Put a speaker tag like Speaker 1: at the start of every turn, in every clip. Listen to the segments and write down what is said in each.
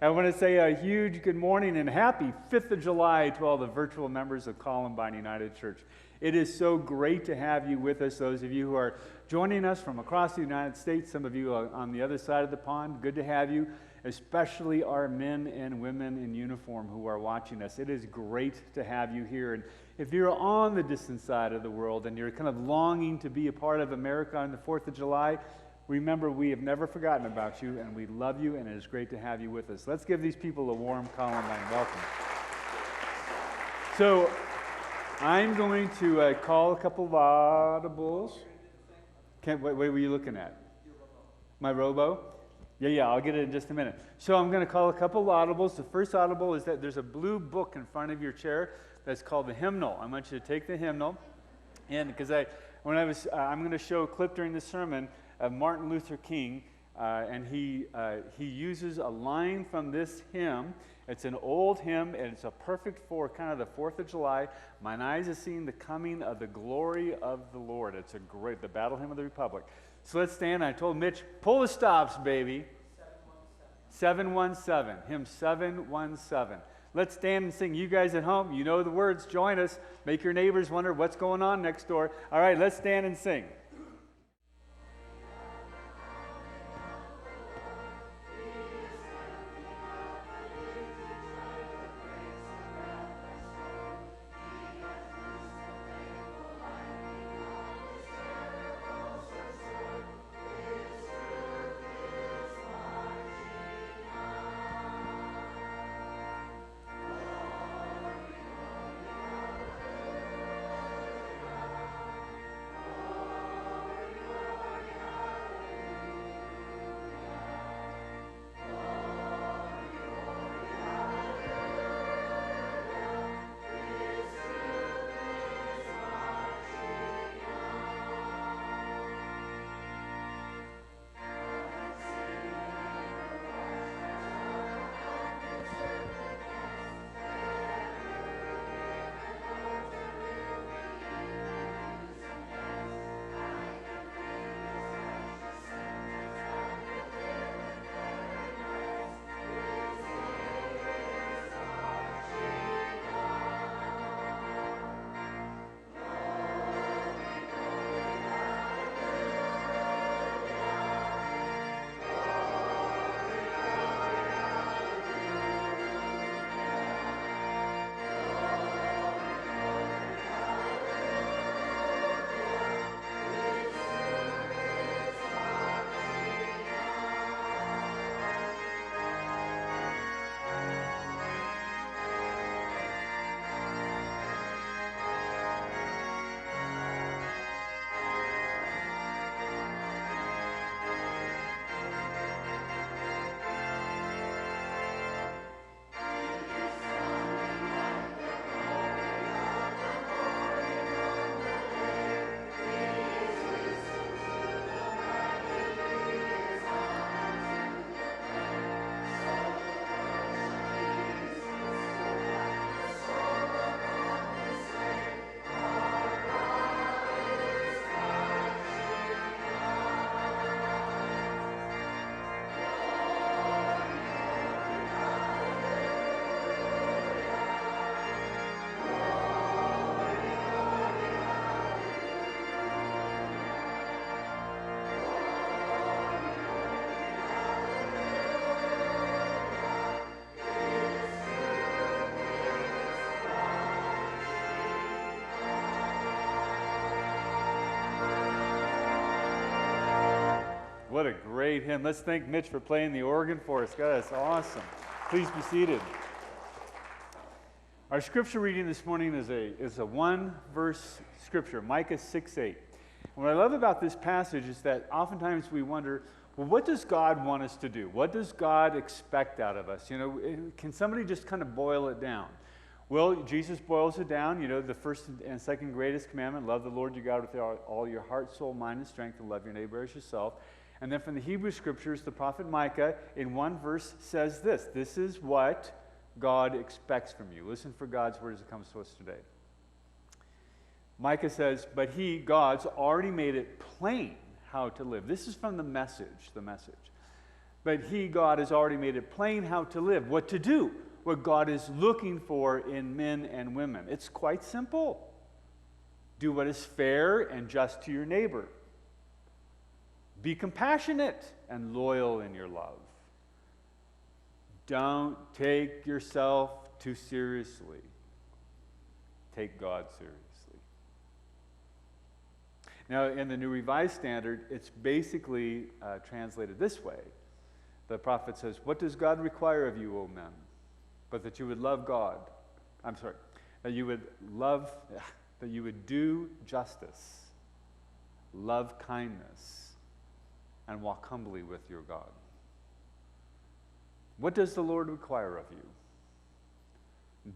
Speaker 1: I want to say a huge good morning and happy 5th of July to all the virtual members of Columbine United Church. It is so great to have you with us, those of you who are joining us from across the United States, some of you on the other side of the pond. Good to have you, especially our men and women in uniform who are watching us. It is great to have you here. And if you're on the distant side of the world and you're kind of longing to be a part of America on the 4th of July, remember, we have never forgotten about you, and we love you, and it is great to have you with us. Let's give these people a warm Columbine welcome. So, I'm going to call a couple of audibles. What were you looking at? My robo? Yeah, I'll get it in just a minute. So I'm going to call a couple of audibles. The first audible is that there's a blue book in front of your chair that's called the hymnal. I want you to take the hymnal, and because I'm going to show a clip during the sermon of Martin Luther King, and he uses a line from this hymn. It's an old hymn, and it's a perfect for kind of the 4th of July. Mine eyes have seen the coming of the glory of the Lord. It's the Battle Hymn of the Republic. So let's stand. I told Mitch, pull the stops, baby. 717. Hymn 717. Let's stand and sing. You guys at home, you know the words. Join us. Make your neighbors wonder what's going on next door. All right, let's stand and sing. What a great hymn. Let's thank Mitch for playing the organ for us. God, that's awesome. Please be seated. Our scripture reading this morning is a one-verse scripture, Micah 6:8. And what I love about this passage is that oftentimes we wonder, well, what does God want us to do? What does God expect out of us? You know, can somebody just kind of boil it down? Well, Jesus boils it down, the first and second greatest commandment, love the Lord your God with all your heart, soul, mind, and strength, and love your neighbor as yourself. And then from the Hebrew Scriptures, the prophet Micah, in one verse, says this is what God expects from you. Listen for God's word as it comes to us today. Micah says, but he, God's already made it plain how to live. This is from the message. But God, has already made it plain how to live, what to do, what God is looking for in men and women. It's quite simple. Do what is fair and just to your neighbor. Be compassionate and loyal in your love. Don't take yourself too seriously. Take God seriously. Now, in the New Revised Standard, it's basically translated this way. The prophet says, what does God require of you, O men? But that you would love God. That you would do justice, love kindness, and walk humbly with your God. What does the Lord require of you?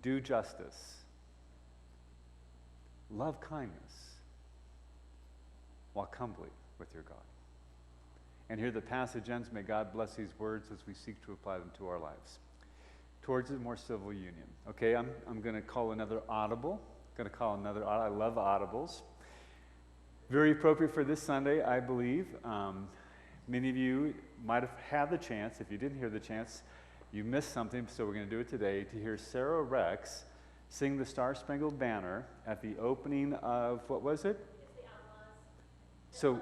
Speaker 1: Do justice, love kindness, walk humbly with your God. And here the passage ends. May God bless these words as we seek to apply them to our lives. Towards a more civil union. Okay, I'm going to call another audible. I love audibles. Very appropriate for this Sunday, I believe. Many of you might have had the chance. If you didn't hear the chance, you missed something, so we're going to do it today, to hear Sarah Rex sing the Star-Spangled Banner at the opening of, what was it?
Speaker 2: It's the Outlaws.
Speaker 1: So,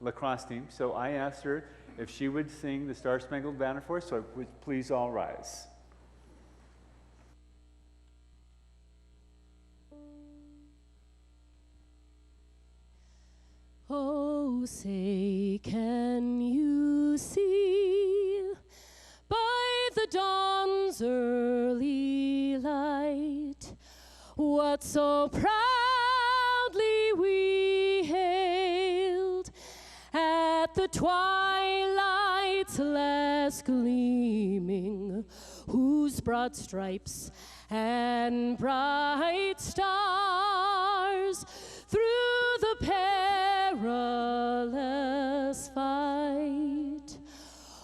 Speaker 1: lacrosse team. So I asked her if she would sing the Star-Spangled Banner for us, so please all rise.
Speaker 2: Oh, say, can you see by the dawn's early light what so proudly we hailed at the twilight's last gleaming, whose broad stripes and bright stars through the perilous fight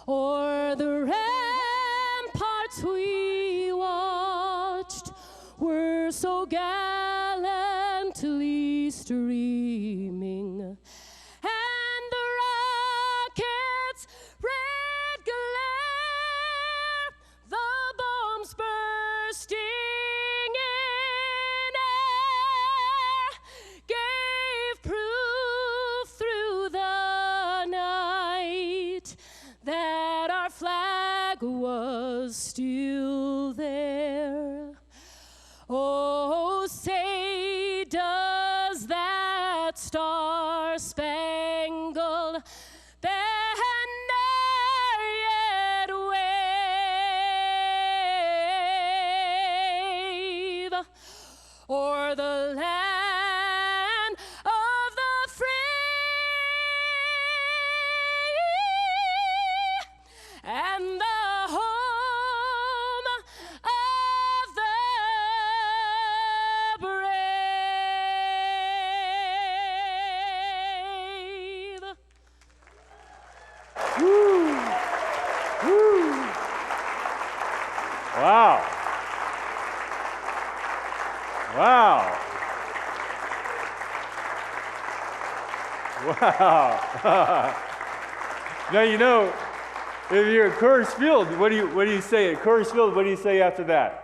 Speaker 2: o'er the ramparts we watched were so gallantly streaming, and the rocket's red glare, the bombs bursting in air, gave proof through the night that our flag was still there. Oh, say, does that star-spangled banner yet wave o'er the land of the free and the home of the brave?
Speaker 1: Woo! Woo! Wow! Wow! Wow! Now you know, if you're at Coors Field, what do you say at Coors Field? What do you say after that?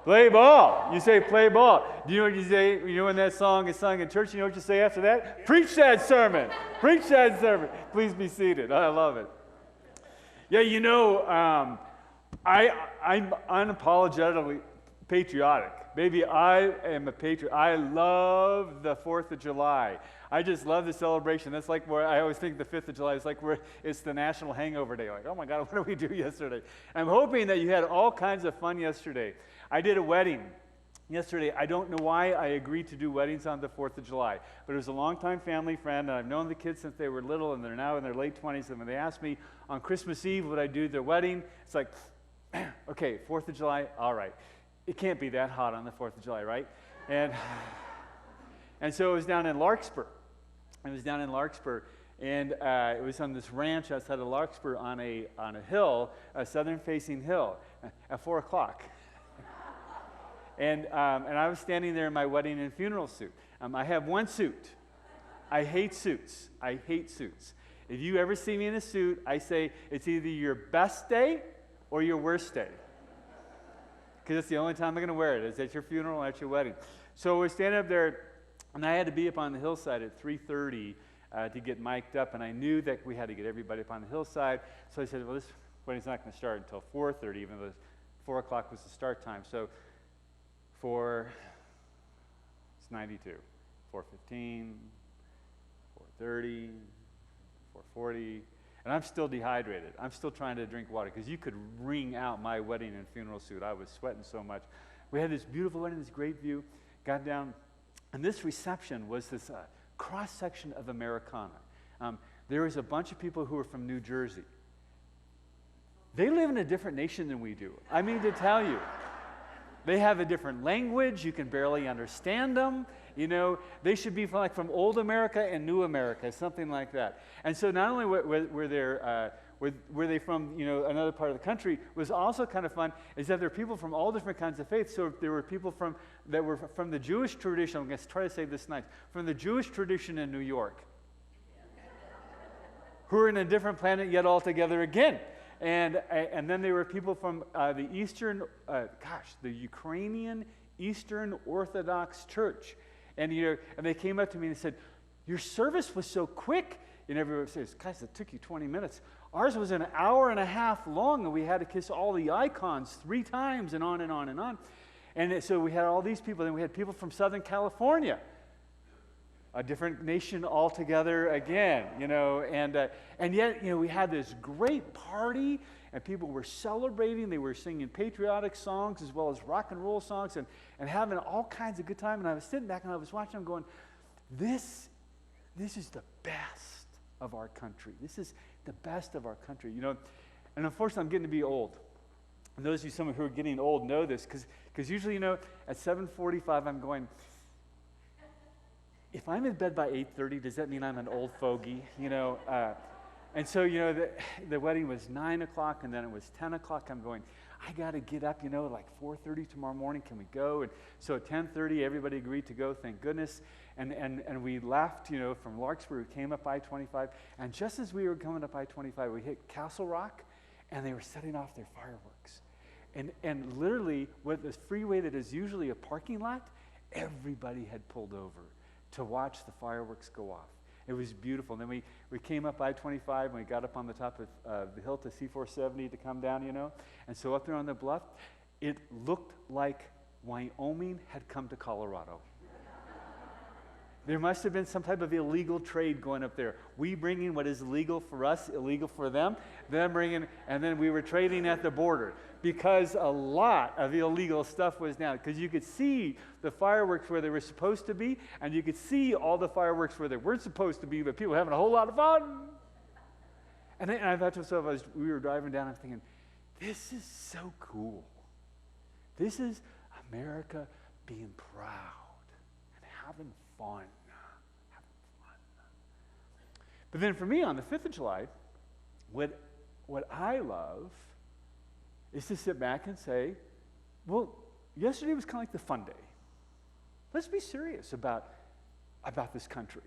Speaker 1: Play ball. You say play ball. Do you know what you say? You know when that song is sung in church, you know what you say after that? Preach that sermon. Preach that sermon. Please be seated. I love it. Yeah, you know, I'm unapologetically patriotic. Baby, I am a patriot. I love the 4th of July. I just love the celebration. That's like where I always think the 5th of July is like where it's the National Hangover Day. Like, oh my God, what did we do yesterday? I'm hoping that you had all kinds of fun yesterday. I did a wedding yesterday. I don't know why I agreed to do weddings on the 4th of July, but it was a longtime family friend, and I've known the kids since they were little, and they're now in their late 20s, and when they asked me on Christmas Eve would I do their wedding, it's like, okay, 4th of July, all right. It can't be that hot on the 4th of July, right? And so it was down in Larkspur. And it was on this ranch outside of Larkspur on a hill, a southern-facing hill, at 4 o'clock. And I was standing there in my wedding and funeral suit. I have one suit. I hate suits. If you ever see me in a suit, I say it's either your best day or your worst day. Because it's the only time I'm going to wear it. It's at your funeral or at your wedding. So we're standing up there, and I had to be up on the hillside at 3:30 to get mic'd up, and I knew that we had to get everybody up on the hillside. So I said, well, this wedding's not going to start until 4:30, even though 4 o'clock was the start time. So it's 92, 4:15, 4:30, 4:40, and I'm still dehydrated. I'm still trying to drink water because you could wring out my wedding and funeral suit. I was sweating so much. We had this beautiful wedding, this great view, got down, and this reception was this cross-section of Americana. There was a bunch of people who were from New Jersey. They live in a different nation than we do. I mean to tell you. They have a different language. You can barely understand them. You know, they should be from old America and new America, something like that. And so not only were they from, you know, another part of the country, was also kind of fun is that there are people from all different kinds of faiths. So there were people that were from the Jewish tradition. I'm going to try to say this nice. From the Jewish tradition in New York, who are in a different planet yet altogether again. And then there were people from the the Ukrainian Eastern Orthodox Church. And, you know, and they came up to me and said, your service was so quick. And everyone says, guys, it took you 20 minutes. Ours was an hour and a half long, and we had to kiss all the icons 3 times and on and on and on. And so we had all these people. Then we had people from Southern California, a different nation altogether again, you know, and yet, you know, we had this great party, and people were celebrating. They were singing patriotic songs as well as rock and roll songs, and having all kinds of good time. And I was sitting back and I was watching them going, this is the best of our country. This is the best of our country, you know. And unfortunately, I'm getting to be old. And those of you, some of who are getting old know this, because usually, you know, at 7:45, I'm going, if I'm in bed by 8:30, does that mean I'm an old fogey? You know, and so, you know, the wedding was 9 o'clock, and then it was 10 o'clock. I'm going, I got to get up, you know, like 4:30 tomorrow morning. Can we go? And so at 10:30, everybody agreed to go, thank goodness. And we left, you know, from Larkspur. We came up I-25, and just as we were coming up I-25, we hit Castle Rock, and they were setting off their fireworks. And literally, with this freeway that is usually a parking lot, everybody had pulled over to watch the fireworks go off. It was beautiful. And then we came up I-25, and we got up on the top of the hill to C-470 to come down, you know. And so up there on the bluff, it looked like Wyoming had come to Colorado. There must have been some type of illegal trade going up there. We bringing what is legal for us, illegal for them, them bringing, and then we were trading at the border because a lot of illegal stuff was down. Because you could see the fireworks where they were supposed to be, and you could see all the fireworks where they weren't supposed to be, but people were having a whole lot of fun. And I thought to myself, as we were driving down, I'm thinking, this is so cool. This is America being proud and having fun. But then for me, on the 5th of July, what I love is to sit back and say, well, yesterday was kind of like the fun day. Let's be serious about this country.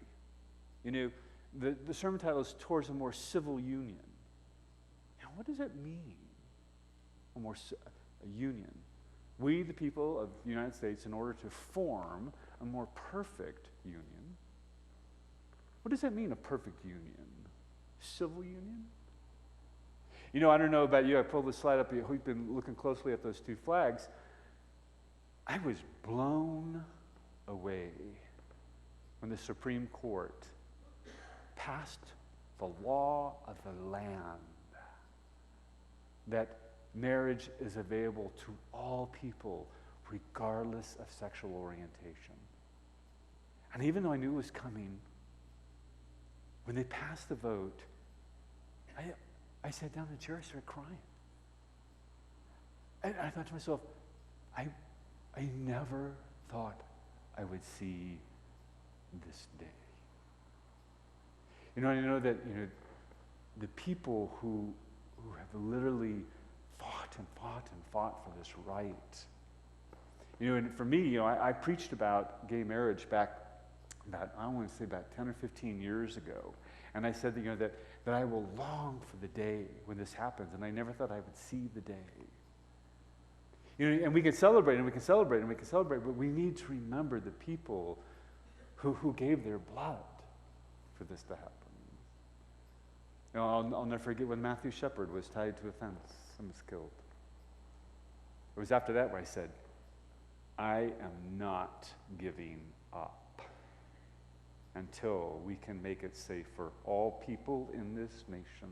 Speaker 1: You know, the sermon title is Towards a More Civil Union. Now, what does that mean? A union. We, the people of the United States, in order to form a more perfect union. What does that mean, a perfect union? Civil union? You know, I don't know about you. I pulled the slide up. We've been looking closely at those 2 flags. I was blown away when the Supreme Court passed the law of the land that marriage is available to all people regardless of sexual orientation. And even though I knew it was coming, when they passed the vote, I sat down in the chair, I started crying. And I thought to myself, I never thought I would see this day. You know, I know that, you know, the people who have literally fought and fought and fought for this right. You know, and for me, you know, I preached about gay marriage back I want to say about 10 or 15 years ago. And I said that I will long for the day when this happens, and I never thought I would see the day. And we can celebrate, and we can celebrate, and we can celebrate, but we need to remember the people who gave their blood for this to happen. I'll never forget when Matthew Shepard was tied to a fence and was killed. It was after that where I said, I am not giving up until we can make it safe for all people in this nation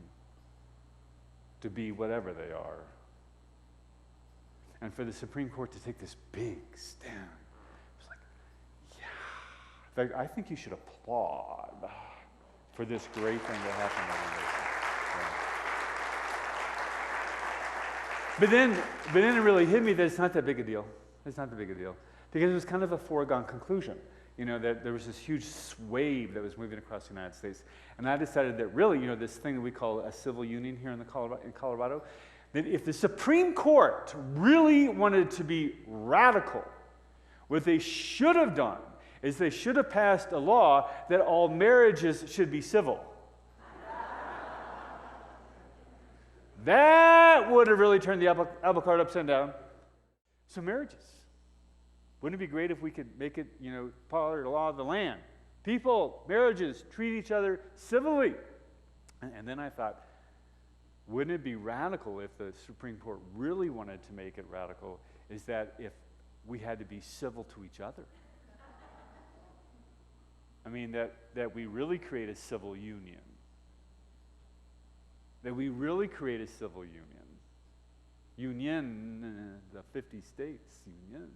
Speaker 1: to be whatever they are. And for the Supreme Court to take this big stand. It's like, yeah. In fact, I think you should applaud for this great thing that happened in the nation. Yeah. But then it really hit me that it's not that big a deal. It's not that big a deal. Because it was kind of a foregone conclusion. That there was this huge wave that was moving across the United States. And I decided that really, this thing that we call a civil union here in Colorado, that if the Supreme Court really wanted to be radical, what they should have done is they should have passed a law that all marriages should be civil. That would have really turned the apple cart upside down. So marriages. Wouldn't it be great if we could make it, part of the law of the land? People, marriages, treat each other civilly. And then I thought, wouldn't it be radical if the Supreme Court really wanted to make it radical, is that if we had to be civil to each other? I mean, that we really create a civil union. That we really create a civil union. Union, the 50 states, union.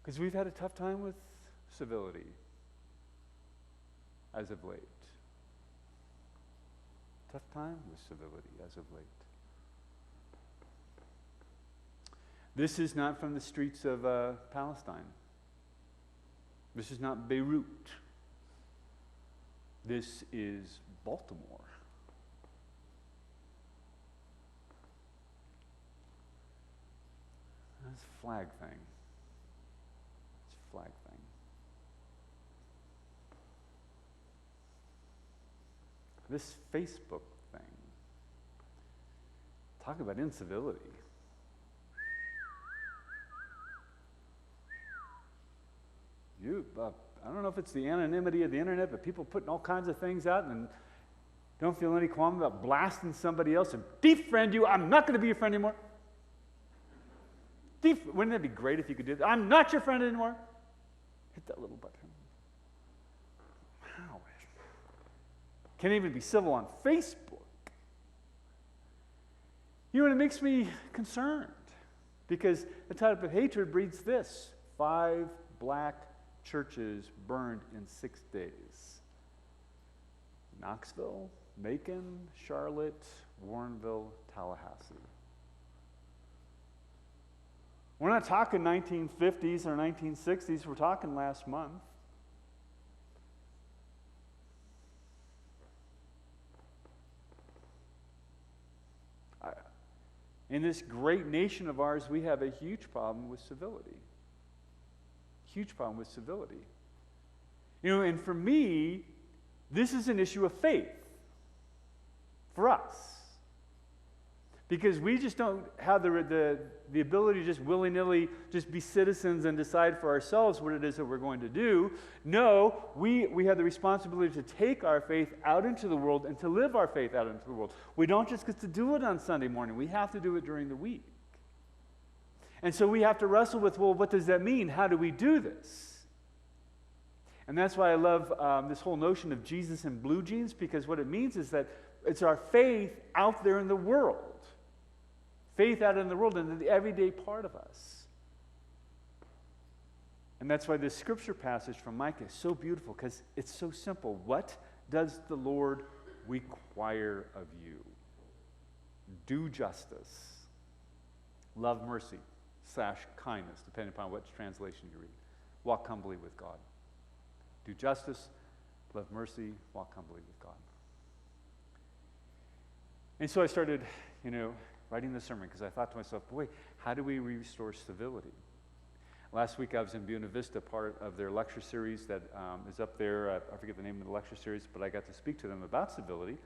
Speaker 1: Because we've had a tough time with civility as of late. Tough time with civility as of late. This is not from the streets of Palestine. This is not Beirut. This is Baltimore. That's a flag thing. It's a flag thing. This Facebook thing. Talk about incivility. I don't know if it's the anonymity of the internet, but people putting all kinds of things out and don't feel any qualm about blasting somebody else and defriend you. I'm not going to be your friend anymore. Wouldn't that be great if you could do that? I'm not your friend anymore. Hit that little button. Wow. Can't even be civil on Facebook. It makes me concerned because the type of hatred breeds this. 5 black churches burned in 6 days. Knoxville, Macon, Charlotte, Warrenville, Tallahassee. We're not talking 1950s or 1960s. We're talking last month. In this great nation of ours, we have a huge problem with civility. Huge problem with civility. And for me, this is an issue of faith for us. Because we just don't have the ability to just willy-nilly just be citizens and decide for ourselves what it is that we're going to do. No, we have the responsibility to take our faith out into the world and to live our faith out into the world. We don't just get to do it on Sunday morning. We have to do it during the week. And so we have to wrestle with, well, what does that mean? How do we do this? And that's why I love this whole notion of Jesus in blue jeans, because what it means is that it's our faith out there in the world. Faith out in the world and the everyday part of us. And that's why this scripture passage from Micah is so beautiful, because it's so simple. What does the Lord require of you? Do justice, love mercy, / kindness, depending upon which translation you read. Walk humbly with God. Do justice, love mercy, walk humbly with God. And so I started, writing the sermon, because I thought to myself, boy, how do we restore civility? Last week I was in Buena Vista, part of their lecture series that is up there. I forget the name of the lecture series, but I got to speak to them about civility.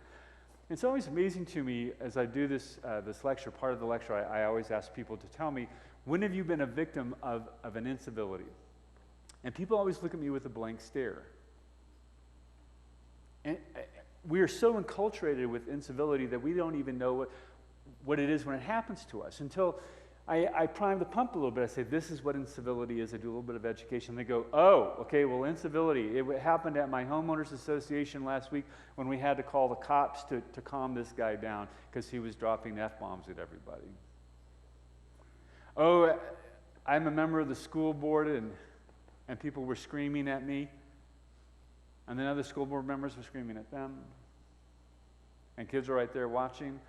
Speaker 1: It's always amazing to me as I do this lecture, part of the lecture, I always ask people to tell me, when have you been a victim of an incivility? And people always look at me with a blank stare. And we are so enculturated with incivility that we don't even know what it is when it happens to us. Until I prime the pump a little bit. I say, this is what incivility is. I do a little bit of education. They go, oh, okay, well, incivility. It happened at my homeowners association last week when we had to call the cops to calm this guy down because he was dropping F-bombs at everybody. Oh, I'm a member of the school board and people were screaming at me. And then other school board members were screaming at them. And kids are right there watching.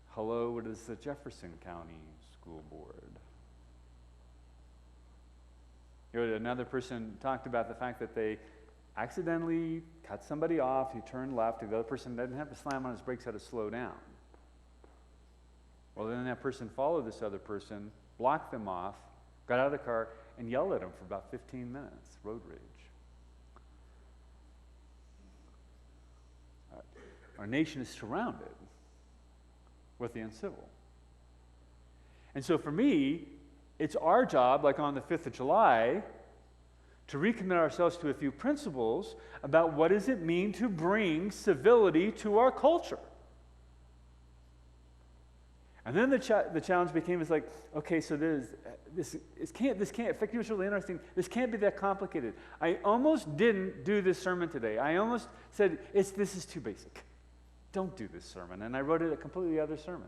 Speaker 1: Hello, what is the Jefferson County School Board? You know, another person talked about the fact that they accidentally cut somebody off. He turned left. The other person didn't have to slam on his brakes, had to slow down. Well, then that person followed this other person, blocked them off, got out of the car, and yelled at him for about 15 minutes. Road rage. Our nation is surrounded with the uncivil. And so for me, it's our job, like on the 5th of July, to recommit ourselves to a few principles about what does it mean to bring civility to our culture. And then the challenge became, it's like, okay, so this can't affect you. It's really interesting. This can't be that complicated. I almost didn't do this sermon today. I almost said, this is too basic. Don't do this sermon. And I wrote it a completely other sermon.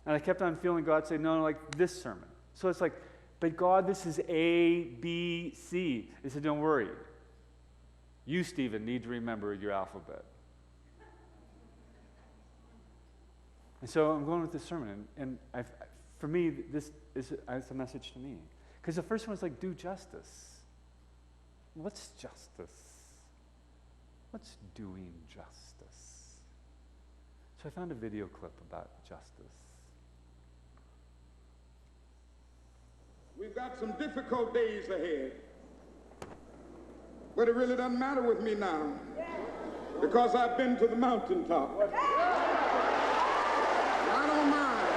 Speaker 1: And I kept on feeling God say, no, like this sermon. So it's like, but God, this is A, B, C. He said, don't worry. You, Stephen, need to remember your alphabet. And so I'm going with this sermon. And for me, this is a message to me. Because the first one is like, do justice. What's justice? What's doing justice? So I found a video clip about justice.
Speaker 3: We've got some difficult days ahead. But it really doesn't matter with me now. Because I've been to the mountaintop. I don't mind.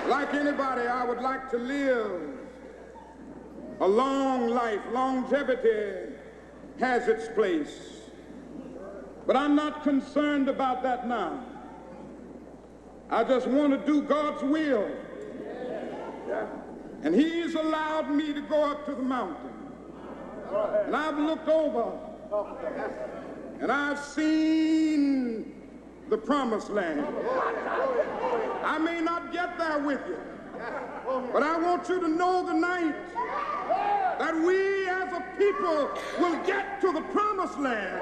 Speaker 3: Like anybody, I would like to live a long life. Longevity has its place. But I'm not concerned about that now. I just want to do God's will. And He's allowed me to go up to the mountain. And I've looked over and I've seen the promised land. I may not get there with you, but I want you to know tonight that we as a people will get to the promised land.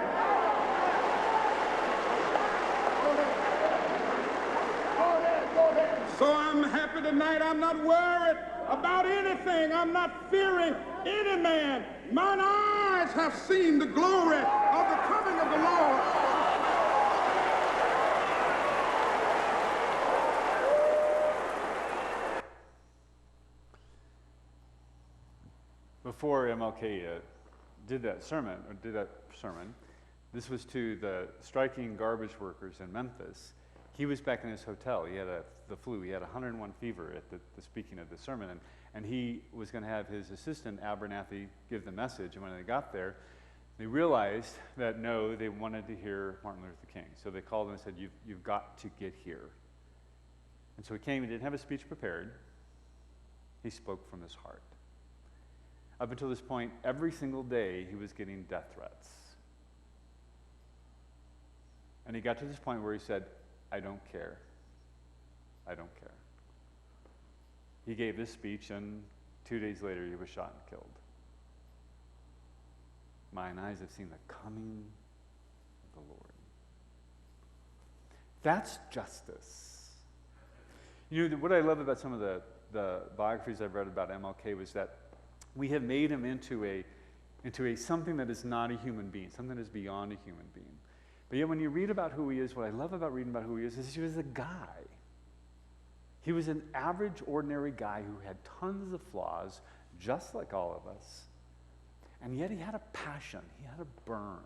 Speaker 3: So I'm happy tonight. I'm not worried about anything. I'm not fearing any man. Mine eyes have seen the glory of the coming of the Lord.
Speaker 1: Before MLK did that sermon, this was to the striking garbage workers in Memphis. He was back in his hotel. He had the flu. He had 101 fever at the speaking of the sermon. And he was going to have his assistant, Abernathy, give the message. And when they got there, they realized that, no, they wanted to hear Martin Luther King. So they called him and said, you've got to get here. And so he came. He didn't have a speech prepared. He spoke from his heart. Up until this point, every single day, he was getting death threats. And he got to this point where he said, I don't care. I don't care. He gave this speech, and 2 days later, he was shot and killed. Mine eyes have seen the coming of the Lord. That's justice. You know, what I love about some of the biographies I've read about MLK was that we have made him into a something that is not a human being, something that is beyond a human being. But yet when you read about who he is, what I love about reading about who he is he was a guy. He was an average, ordinary guy who had tons of flaws, just like all of us. And yet he had a passion, he had a burn.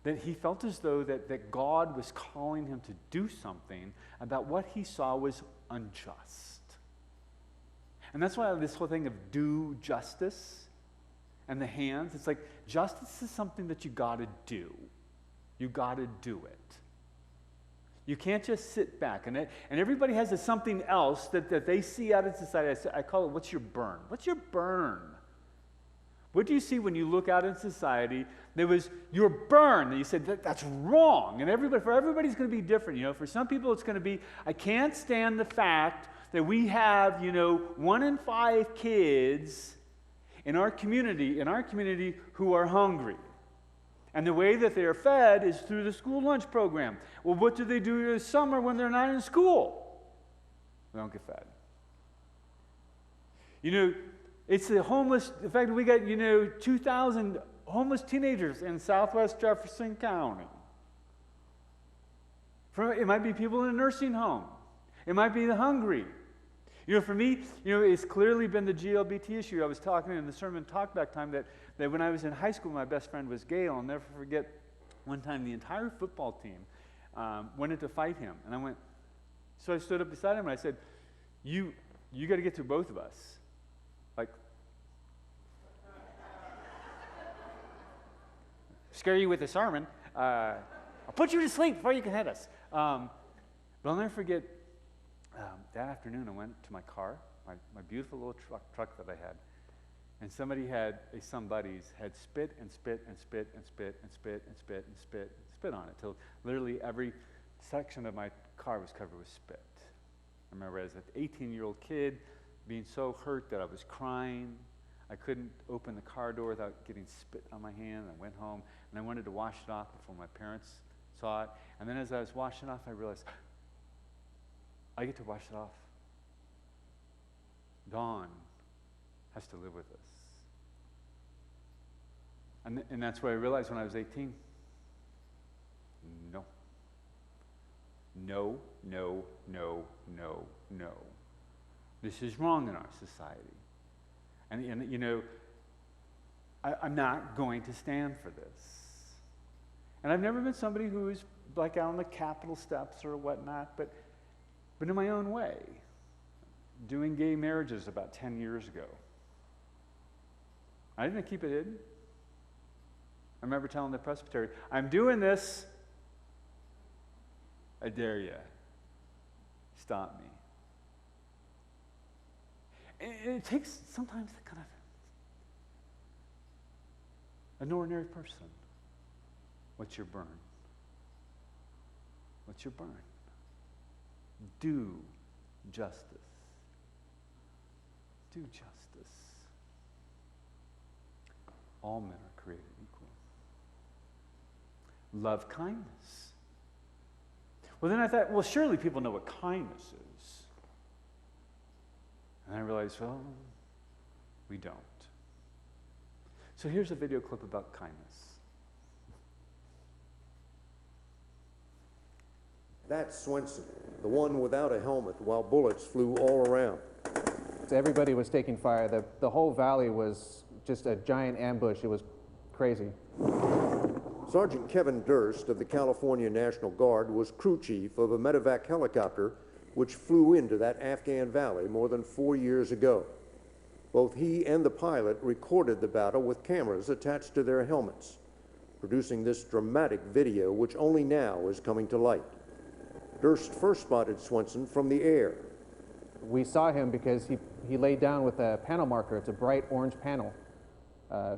Speaker 1: That he felt as though that God was calling him to do something about what he saw was unjust. And that's why this whole thing of do justice and the hands, it's like justice is something that you gotta do. You gotta do it. You can't just sit back. And everybody has something else that they see out in society. I call it, what's your burn? What's your burn? What do you see when you look out in society? There was your burn. And you said, that's wrong. And for everybody's going to be different. You know, for some people, it's going to be, I can't stand the fact that we have, 1 in 5 kids in our community who are hungry. And the way that they are fed is through the school lunch program. Well, what do they do this summer when they're not in school? They don't get fed. It's the homeless. In fact, we got, 2,000 homeless teenagers in southwest Jefferson County. It might be people in a nursing home. It might be the hungry. For me, it's clearly been the GLBT issue. I was talking in the sermon talkback time that when I was in high school, my best friend was gay. I'll never forget one time the entire football team wanted to fight him. And so I stood up beside him and I said, you got to get through both of us. Like, scare you with a sermon. I'll put you to sleep before you can hit us. But I'll never forget that afternoon I went to my car, my beautiful little truck that I had, and somebody had spit and spit and spit and spit and spit and spit and spit and spit on it till literally every section of my car was covered with spit. I remember as an 18-year-old kid being so hurt that I was crying. I couldn't open the car door without getting spit on my hand. I went home and I wanted to wash it off before my parents saw it. And then as I was washing it off, I realized I get to wash it off. Dawn has to live with us. And that's what I realized when I was 18. No. No, no, no, no, no. This is wrong in our society. And I'm not going to stand for this. And I've never been somebody who is like out on the Capitol steps or whatnot, but in my own way, doing gay marriages about 10 years ago. I didn't keep it hidden. I remember telling the presbytery, I'm doing this. I dare you. Stop me. And it takes sometimes the kind of an ordinary person. What's your burn? What's your burn? Do justice. Do justice. All men are created equal. Love kindness. Well, then I thought, well, surely people know what kindness is. And I realized, well, we don't. So here's a video clip about kindness.
Speaker 4: That's Swenson, the one without a helmet while bullets flew all around.
Speaker 5: Everybody was taking fire. The whole valley was just a giant ambush. It was crazy.
Speaker 4: Sergeant Kevin Durst of the California National Guard was crew chief of a medevac helicopter which flew into that Afghan valley more than 4 years ago. Both he and the pilot recorded the battle with cameras attached to their helmets, producing this dramatic video which only now is coming to light. Durst first spotted Swenson from the air.
Speaker 5: We saw him because he laid down with a panel marker. It's a bright orange panel.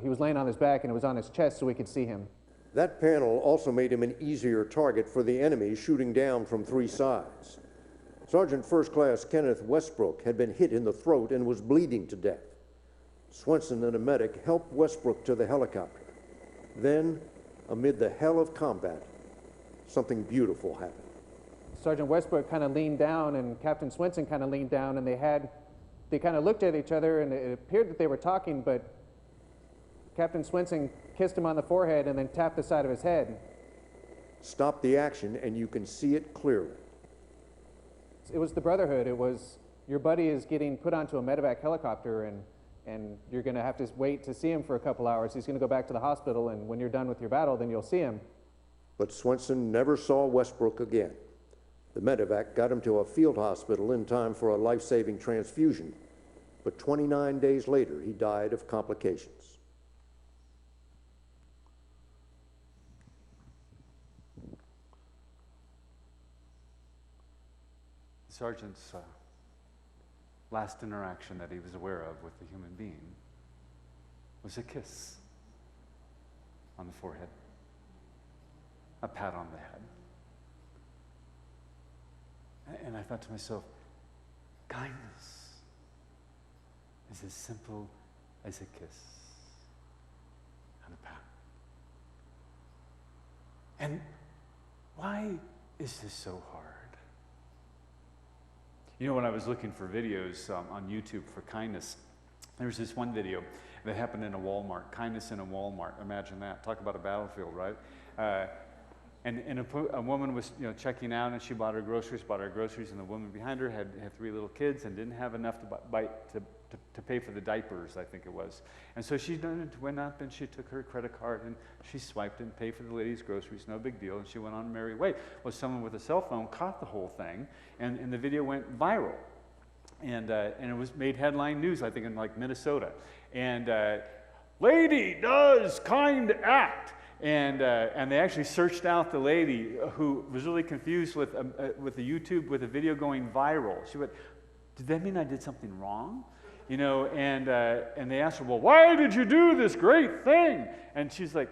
Speaker 5: He was laying on his back and it was on his chest so we could see him.
Speaker 4: That panel also made him an easier target for the enemy shooting down from 3 sides. Sergeant First Class Kenneth Westbrook had been hit in the throat and was bleeding to death. Swenson and a medic helped Westbrook to the helicopter. Then, amid the hell of combat, something beautiful happened.
Speaker 5: Sergeant Westbrook kind of leaned down and Captain Swenson kind of leaned down, and they kind of looked at each other, and it appeared that they were talking, but Captain Swenson kissed him on the forehead and then tapped the side of his head.
Speaker 4: Stop the action and you can see it clearly.
Speaker 5: it was the brotherhood. It was your buddy is getting put onto a medevac helicopter, and you're going to have to wait to see him for a couple hours. He's going to go back to the hospital, and when you're done with your battle, then you'll see him.
Speaker 4: But Swenson never saw Westbrook again. The medevac got him to a field hospital in time for a life-saving transfusion, but 29 days later, he died of complications.
Speaker 1: The sergeant's last interaction that he was aware of with a human being was a kiss on the forehead, a pat on the head. And I thought to myself, kindness is as simple as a kiss and a pat. And why is this so hard? You know, when I was looking for videos on YouTube for kindness, there was this one video that happened in a Walmart, kindness in a Walmart. Imagine that. Talk about a battlefield, right? And a woman was, checking out, and she bought her groceries, and the woman behind her had 3 little kids and didn't have enough to pay for the diapers, I think it was. And so she went up and she took her credit card and she swiped it and paid for the lady's groceries, no big deal, and she went on her merry way. Well, someone with a cell phone caught the whole thing, and the video went viral. And it was made headline news, I think, in like Minnesota. And lady does kind act. And they actually searched out the lady who was really confused with the YouTube, with a video going viral. She went, "Did that mean I did something wrong?" And they asked her, "Well, why did you do this great thing?" And she's like,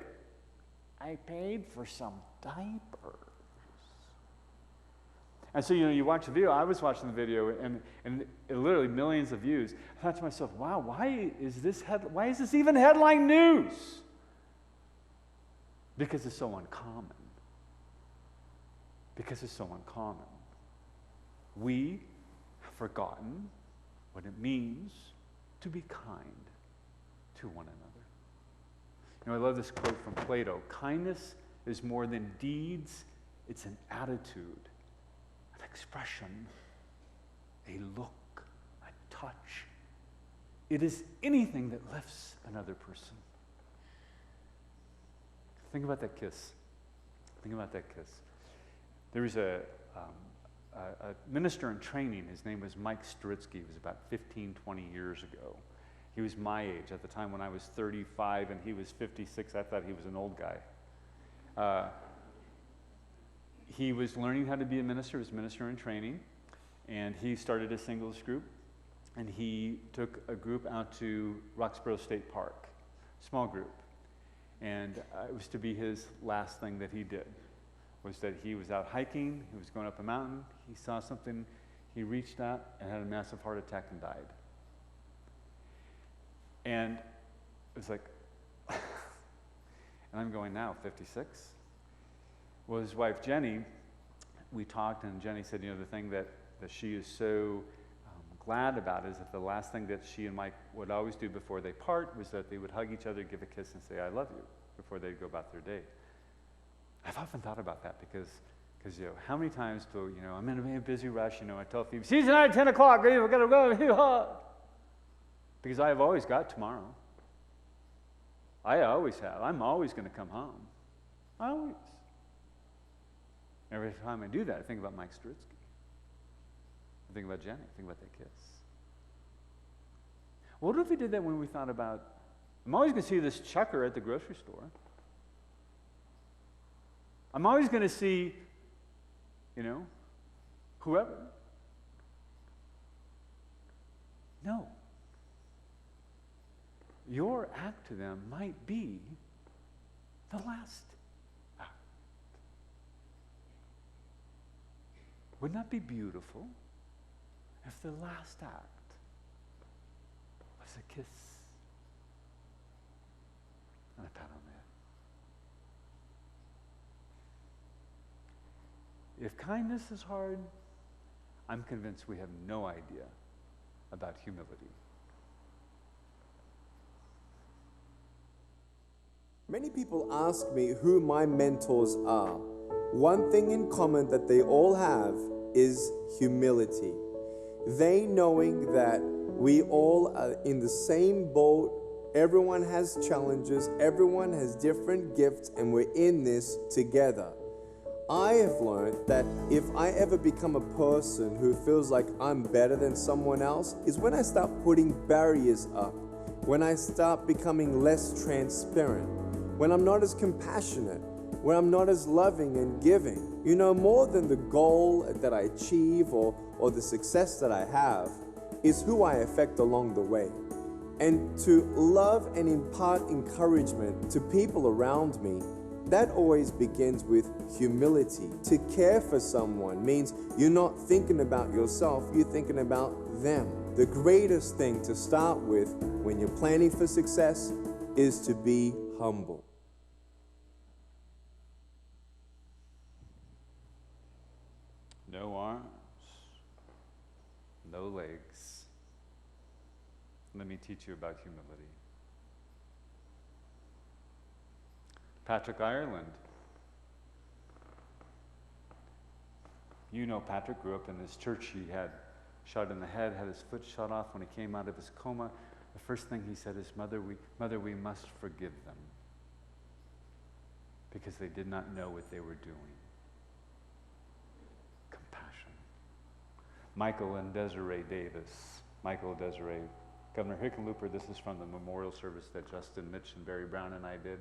Speaker 1: "I paid for some diapers." And so, you watch the video. I was watching the video, and it literally millions of views. I thought to myself, wow, why is this even headline news? Because it's so uncommon. Because it's so uncommon. We have forgotten what it means to be kind to one another. I love this quote from Plato. Kindness is more than deeds, it's an attitude, an expression, a look, a touch. It is anything that lifts another person. Think about that kiss. Think about that kiss. There was a minister in training. His name was Mike Stritsky. It was about 15, 20 years ago. He was my age at the time when I was 35 and he was 56. I thought he was an old guy. He was learning how to be a minister. He was a minister in training. And he started a singles group. And he took a group out to Roxborough State Park, small group. And it was to be his last thing that he did, was that he was out hiking, he was going up a mountain, he saw something, he reached out and had a massive heart attack and died. And it was like, and I'm going now, 56. Well, his wife, Jenny, we talked, and Jenny said, the thing that she is so glad about is that the last thing that she and Mike would always do before they part was that they would hug each other, give a kiss, and say, "I love you," before they'd go about their day. I've often thought about that because how many times do, I'm in a busy rush, I tell Phoebe, "See you tonight at 10 o'clock, we're going to go," because I have always got tomorrow. I always have. I'm always going to come home. Always. Every time I do that, I think about Mike Stritsky. I think about Jenny. I think about that kiss. What if we did that when we thought about, I'm always going to see this chucker at the grocery store. I'm always going to see, whoever. No. Your act to them might be the last act. Wouldn't that be beautiful? If the last act was a kiss and a pat on the head. If kindness is hard, I'm convinced we have no idea about humility.
Speaker 6: Many people ask me who my mentors are. One thing in common that they all have is humility. They knowing that we all are in the same boat, everyone has challenges, everyone has different gifts, and we're in this together. I have learned that if I ever become a person who feels like I'm better than someone else, is when I start putting barriers up, when I start becoming less transparent, when I'm not as compassionate, when I'm not as loving and giving. You know, more than the goal that I achieve or the success that I have is who I affect along the way. And to love and impart encouragement to people around me, that always begins with humility. To care for someone means you're not thinking about yourself, you're thinking about them. The greatest thing to start with when you're planning for success is to be humble.
Speaker 1: No arms, no legs. Let me teach you about humility. Patrick Ireland. You know Patrick grew up in this church. He had shot in the head, had his foot shot off. When he came out of his coma, the first thing he said is, Mother, we must forgive them because they did not know what they were doing. Compassion. Michael and Desiree Davis. Michael, Desiree. Governor Hickenlooper, this is from the memorial service that Justin, Mitch, and Barry Brown and I did.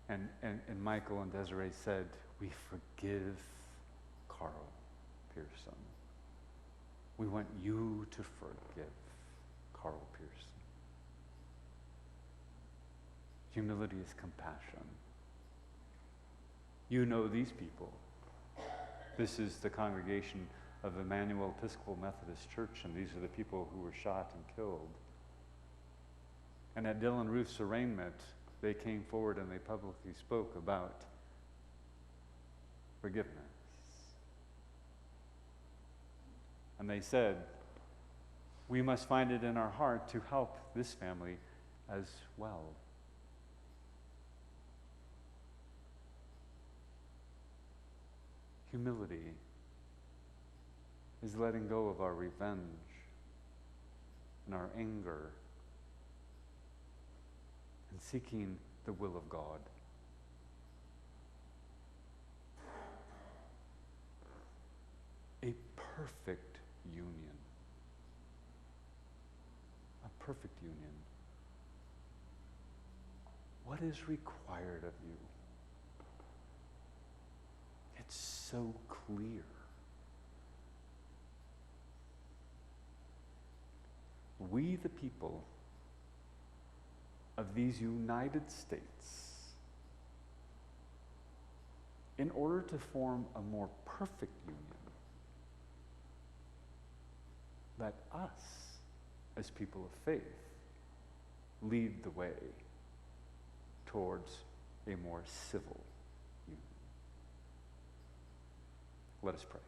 Speaker 1: And Michael and Desiree said, we forgive Carl Pearson. We want you to forgive Carl Pearson. Humility is compassion. You know these people. This is the congregation of Emmanuel Episcopal Methodist Church, and these are the people who were shot and killed. And at Dylan Roof's arraignment, they came forward and they publicly spoke about forgiveness. And they said, we must find it in our heart to help this family as well. Humility is letting go of our revenge and our anger and seeking the will of God. A perfect union. A perfect union. What is required of you? It's so clear. We, the people of these United States, in order to form a more perfect union, let us, as people of faith, lead the way towards a more civil union. Let us pray.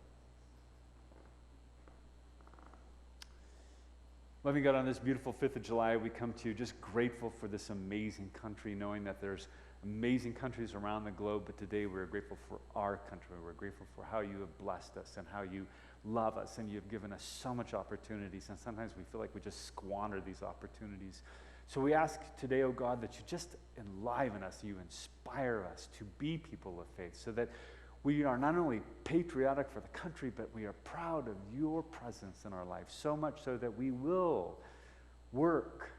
Speaker 1: Loving God, on this beautiful 5th of July, we come to you just grateful for this amazing country, knowing that there's amazing countries around the globe, but today we're grateful for our country. We're grateful for how you have blessed us and how you love us, and you've given us so much opportunities, and sometimes we feel like we just squander these opportunities. So we ask today, oh God, that you just enliven us, you inspire us to be people of faith, so that we are not only patriotic for the country, but we are proud of your presence in our life, so much so that we will work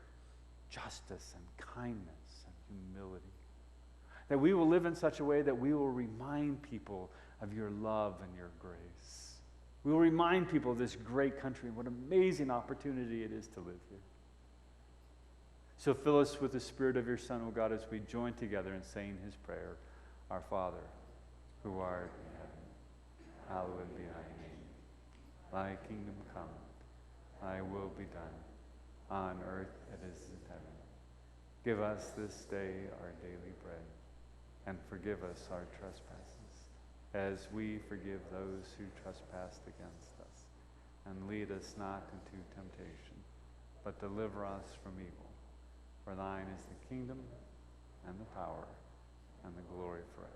Speaker 1: justice and kindness and humility. That we will live in such a way that we will remind people of your love and your grace. We will remind people of this great country and what an amazing opportunity it is to live here. So fill us with the Spirit of your Son, O God, as we join together in saying his prayer. Our Father, who art in heaven, hallowed be thy name. Thy kingdom come, thy will be done, on earth as it is in heaven. Give us this day our daily bread, and forgive us our trespasses, as we forgive those who trespass against us. And lead us not into temptation, but deliver us from evil. For thine is the kingdom, and the power, and the glory forever.